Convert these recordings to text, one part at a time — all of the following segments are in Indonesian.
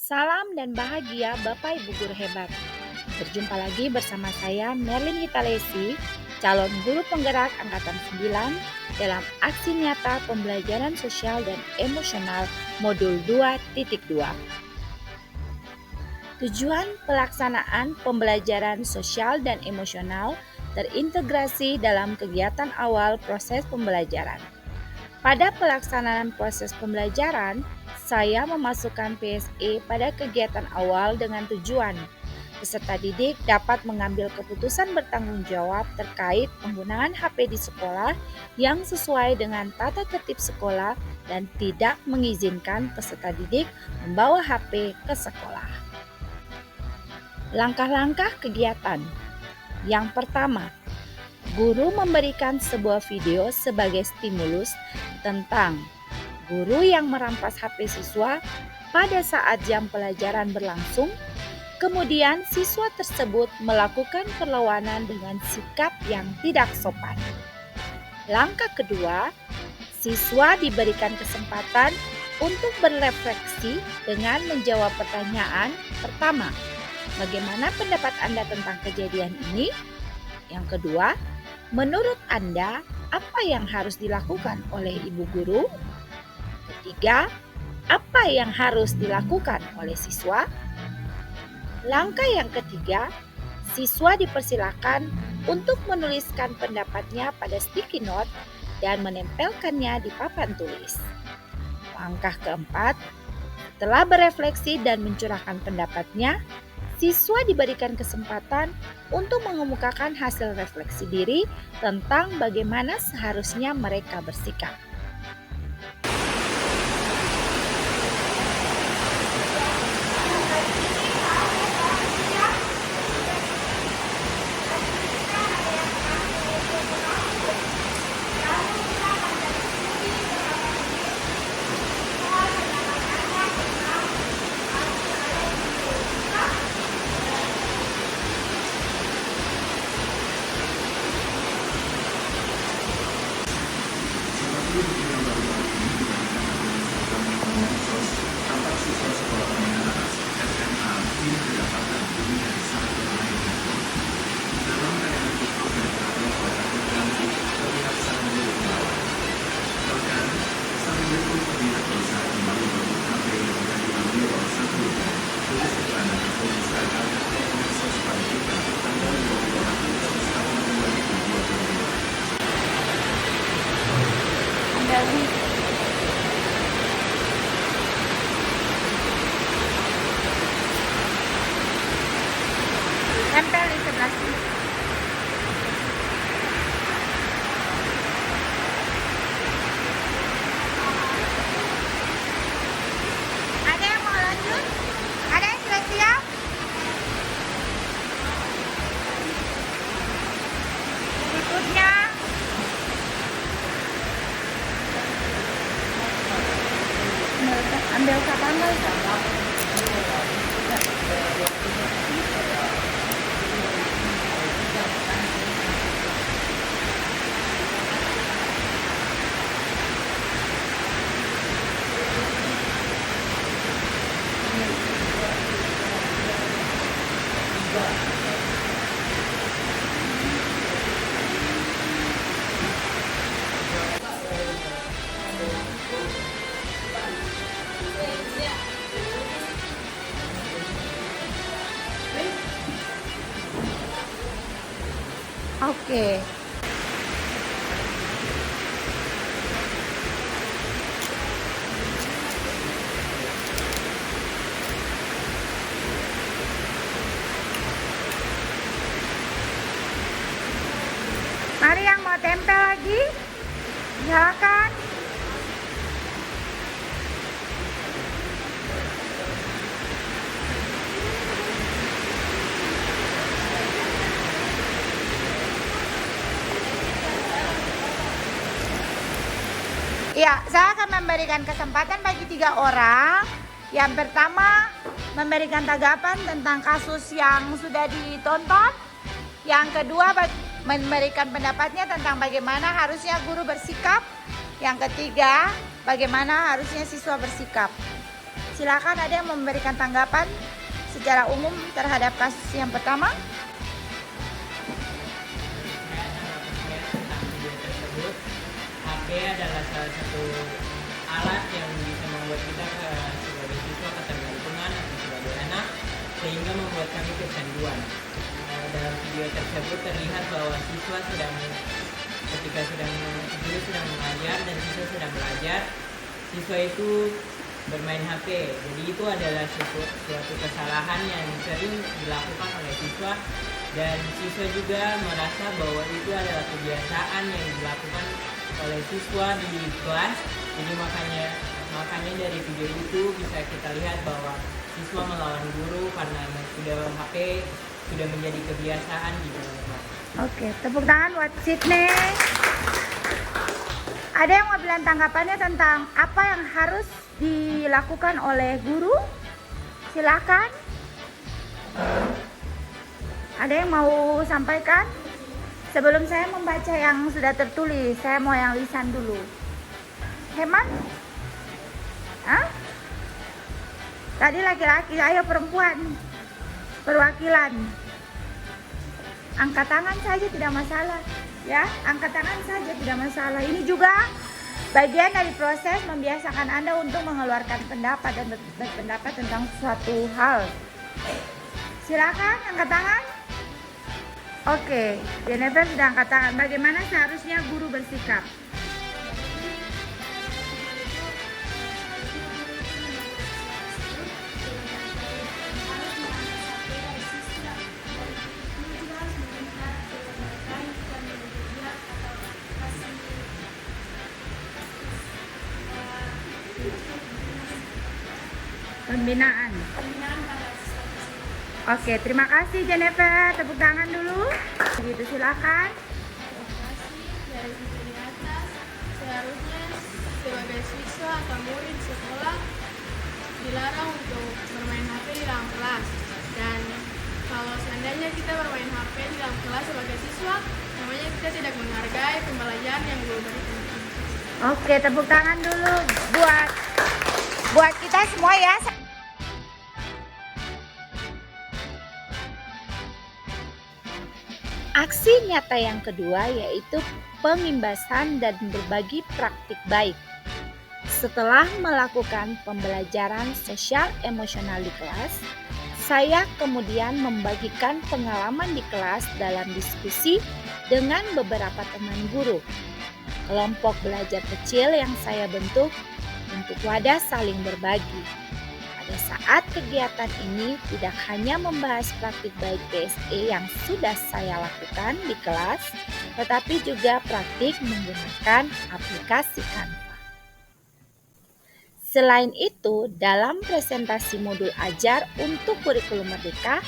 Salam dan bahagia Bapak Ibu Guru hebat. Berjumpa lagi bersama saya Merlin Hitalesi, calon guru penggerak Angkatan 9 dalam aksi nyata pembelajaran sosial dan emosional modul 2.2. Tujuan pelaksanaan pembelajaran sosial dan emosional terintegrasi dalam kegiatan awal proses pembelajaran. Pada pelaksanaan proses pembelajaran, saya memasukkan PSE pada kegiatan awal dengan tujuan peserta didik dapat mengambil keputusan bertanggung jawab terkait penggunaan HP di sekolah yang sesuai dengan tata tertib sekolah dan tidak mengizinkan peserta didik membawa HP ke sekolah. Langkah-langkah kegiatan. Yang pertama, guru memberikan sebuah video sebagai stimulus tentang guru yang merampas HP siswa pada saat jam pelajaran berlangsung. Kemudian siswa tersebut melakukan perlawanan dengan sikap yang tidak sopan. Langkah kedua, siswa diberikan kesempatan untuk berefleksi dengan menjawab pertanyaan pertama, bagaimana pendapat Anda tentang kejadian ini? Yang kedua, menurut Anda, apa yang harus dilakukan oleh ibu guru? Ketiga, apa yang harus dilakukan oleh siswa? Langkah yang ketiga, siswa dipersilakan untuk menuliskan pendapatnya pada sticky note dan menempelkannya di papan tulis. Langkah keempat, setelah berefleksi dan mencurahkan pendapatnya, siswa diberikan kesempatan untuk mengemukakan hasil refleksi diri tentang bagaimana seharusnya mereka bersikap. Tempel di sebelah sini. Ada yang mau lanjut? Ada yang sudah siap? Berikutnya, ambil tanggal. Oke. Mari yang mau tempel lagi, silakan. Ya, saya akan memberikan kesempatan bagi 3 orang. Yang pertama, memberikan tanggapan tentang kasus yang sudah ditonton. Yang kedua, memberikan pendapatnya tentang bagaimana harusnya guru bersikap. Yang ketiga, bagaimana harusnya siswa bersikap. Silakan ada yang memberikan tanggapan secara umum terhadap kasus yang pertama. HP adalah salah satu alat yang bisa membuat kita sebagai siswa ketergantungan atau sebagai anak, sehingga membuat kami kecanduan. Dalam video tersebut terlihat bahwa siswa ketika sedang mengajar dan siswa sedang belajar, siswa itu bermain HP. Jadi itu adalah suatu kesalahan yang sering dilakukan oleh siswa, dan siswa juga merasa bahwa itu adalah kebiasaan yang dilakukan oleh siswa di kelas. Jadi makanya dari video itu bisa kita lihat bahwa siswa melawan guru karena sudah HP sudah menjadi kebiasaan di dalam kelas. Oke, tepuk tangan buat Sydney. Ada yang mau bilang tanggapannya tentang apa yang harus dilakukan oleh guru? Silakan. Ada yang mau sampaikan? Sebelum saya membaca yang sudah tertulis, saya mau yang lisan dulu. Hemat? Hah? Tadi laki-laki, ayo perempuan. Perwakilan. Angkat tangan saja tidak masalah. Ya, angkat tangan saja tidak masalah. Ini juga bagian dari proses membiasakan Anda untuk mengeluarkan pendapat dan berpendapat tentang suatu hal. Silakan angkat tangan. Oke, Jennifer sudah angkat tangan. Bagaimana seharusnya guru bersikap? Pembinaan. Oke, terima kasih Jennifer. Tepuk tangan dulu. Begitu, silakan. Dari video di atas, seharusnya sebagai siswa atau murid sekolah dilarang untuk bermain HP di dalam kelas. Dan kalau seandainya kita bermain HP di dalam kelas sebagai siswa, namanya kita tidak menghargai pembelajaran yang guru berikan. Oke, tepuk tangan dulu buat kita semua ya. Aksi nyata yang kedua yaitu pengimbasan dan berbagi praktik baik. Setelah melakukan pembelajaran sosial emosional di kelas, saya kemudian membagikan pengalaman di kelas dalam diskusi dengan beberapa teman guru. Kelompok belajar kecil yang saya bentuk untuk wadah saling berbagi. Pada saat kegiatan ini tidak hanya membahas praktik baik PSE yang sudah saya lakukan di kelas, tetapi juga praktik menggunakan aplikasi Canva. Selain itu, dalam presentasi modul ajar untuk kurikulum Merdeka,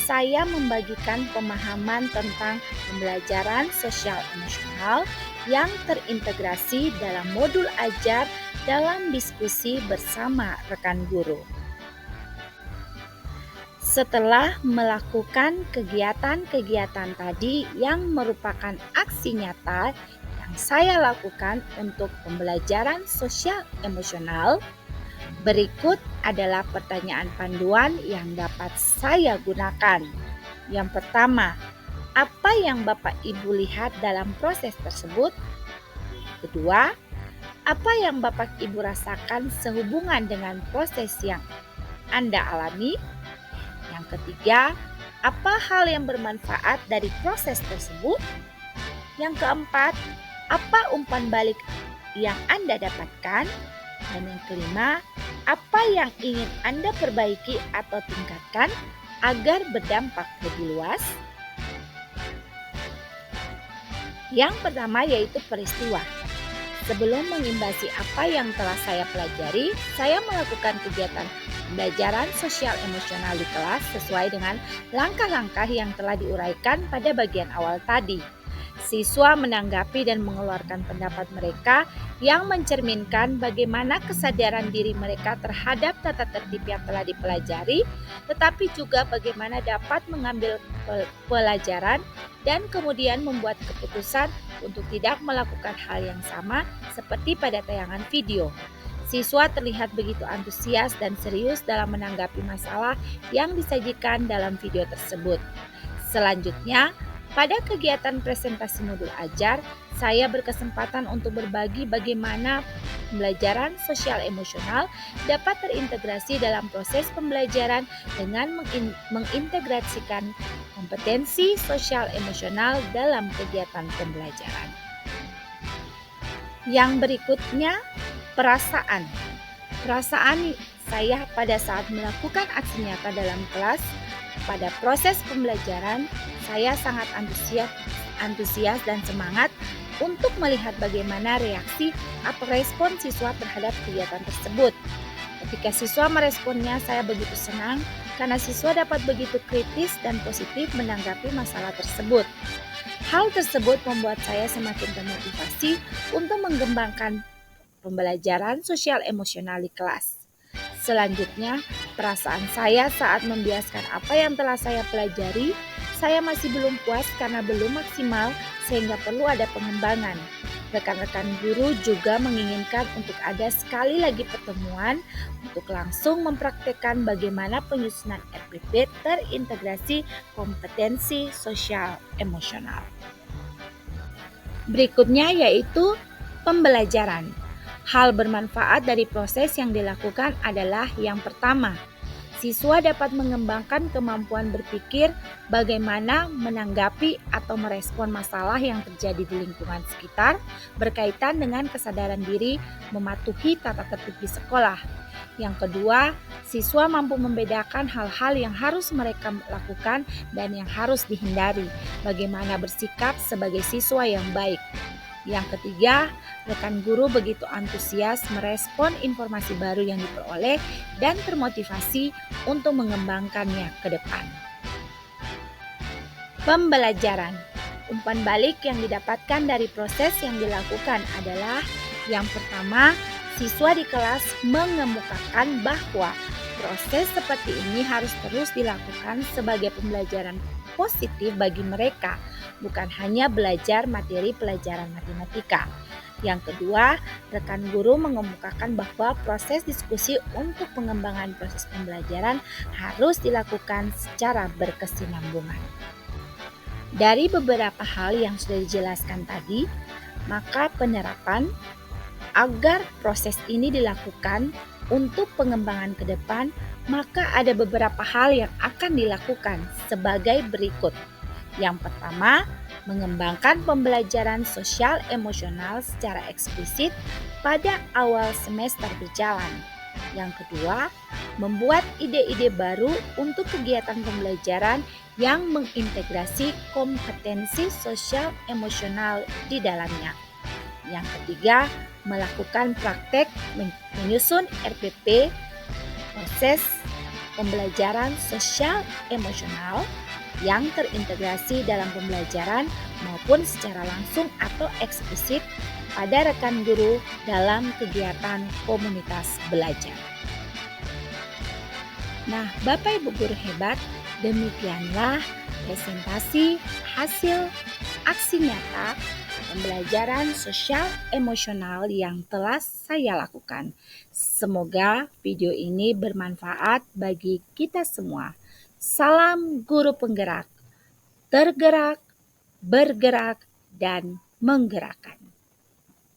saya membagikan pemahaman tentang pembelajaran sosial emosional yang terintegrasi dalam modul ajar dalam diskusi bersama rekan guru. Setelah melakukan kegiatan-kegiatan tadi yang merupakan aksi nyata yang saya lakukan untuk pembelajaran sosial emosional, berikut adalah pertanyaan panduan yang dapat saya gunakan. Yang pertama, apa yang Bapak Ibu lihat dalam proses tersebut? Kedua, apa yang Bapak Ibu rasakan sehubungan dengan proses yang Anda alami? Yang ketiga, apa hal yang bermanfaat dari proses tersebut? Yang keempat, apa umpan balik yang Anda dapatkan? Dan yang kelima, apa yang ingin Anda perbaiki atau tingkatkan agar berdampak lebih luas? Yang pertama yaitu peristiwa. Sebelum mengimbasi apa yang telah saya pelajari, saya melakukan kegiatan pembelajaran sosial emosional di kelas sesuai dengan langkah-langkah yang telah diuraikan pada bagian awal tadi. Siswa menanggapi dan mengeluarkan pendapat mereka yang mencerminkan bagaimana kesadaran diri mereka terhadap tata tertib yang telah dipelajari, tetapi juga bagaimana dapat mengambil pelajaran dan kemudian membuat keputusan untuk tidak melakukan hal yang sama seperti pada tayangan video. Siswa terlihat begitu antusias dan serius dalam menanggapi masalah yang disajikan dalam video tersebut. Selanjutnya, pada kegiatan presentasi modul ajar, saya berkesempatan untuk berbagi bagaimana pembelajaran sosial emosional dapat terintegrasi dalam proses pembelajaran dengan mengintegrasikan kompetensi sosial emosional dalam kegiatan pembelajaran. Yang berikutnya, perasaan. Perasaan saya pada saat melakukan aksi nyata dalam kelas. Pada proses pembelajaran, saya sangat antusias dan semangat untuk melihat bagaimana reaksi atau respon siswa terhadap kegiatan tersebut. Ketika siswa meresponnya, saya begitu senang karena siswa dapat begitu kritis dan positif menanggapi masalah tersebut. Hal tersebut membuat saya semakin termotivasi untuk mengembangkan pembelajaran sosial emosional di kelas. Selanjutnya, perasaan saya saat membiaskan apa yang telah saya pelajari, saya masih belum puas karena belum maksimal sehingga perlu ada pengembangan. Rekan-rekan guru juga menginginkan untuk ada sekali lagi pertemuan untuk langsung mempraktekkan bagaimana penyusunan RPP terintegrasi kompetensi sosial emosional. Berikutnya yaitu pembelajaran. Hal bermanfaat dari proses yang dilakukan adalah yang pertama, siswa dapat mengembangkan kemampuan berpikir bagaimana menanggapi atau merespon masalah yang terjadi di lingkungan sekitar berkaitan dengan kesadaran diri mematuhi tata tertib di sekolah. Yang kedua, siswa mampu membedakan hal-hal yang harus mereka lakukan dan yang harus dihindari, bagaimana bersikap sebagai siswa yang baik. Yang ketiga, rekan guru begitu antusias merespon informasi baru yang diperoleh dan termotivasi untuk mengembangkannya ke depan. Pembelajaran. Umpan balik yang didapatkan dari proses yang dilakukan adalah yang pertama, siswa di kelas mengemukakan bahwa proses seperti ini harus terus dilakukan sebagai pembelajaran positif bagi mereka, bukan hanya belajar materi pelajaran matematika. Yang kedua, rekan guru mengemukakan bahwa proses diskusi untuk pengembangan proses pembelajaran harus dilakukan secara berkesinambungan. Dari beberapa hal yang sudah dijelaskan tadi, maka penerapan agar proses ini dilakukan untuk pengembangan ke depan, maka ada beberapa hal yang akan dilakukan sebagai berikut. Yang pertama, mengembangkan pembelajaran sosial emosional secara eksplisit pada awal semester berjalan. Yang kedua, membuat ide-ide baru untuk kegiatan pembelajaran yang mengintegrasi kompetensi sosial emosional di dalamnya. Yang ketiga, melakukan praktek menyusun RPP, proses pembelajaran sosial emosional yang terintegrasi dalam pembelajaran maupun secara langsung atau eksplisit pada rekan guru dalam kegiatan komunitas belajar. Nah, Bapak Ibu guru hebat, demikianlah presentasi hasil aksi nyata pembelajaran sosial emosional yang telah saya lakukan. Semoga video ini bermanfaat bagi kita semua. Salam guru penggerak, tergerak, bergerak, dan menggerakkan.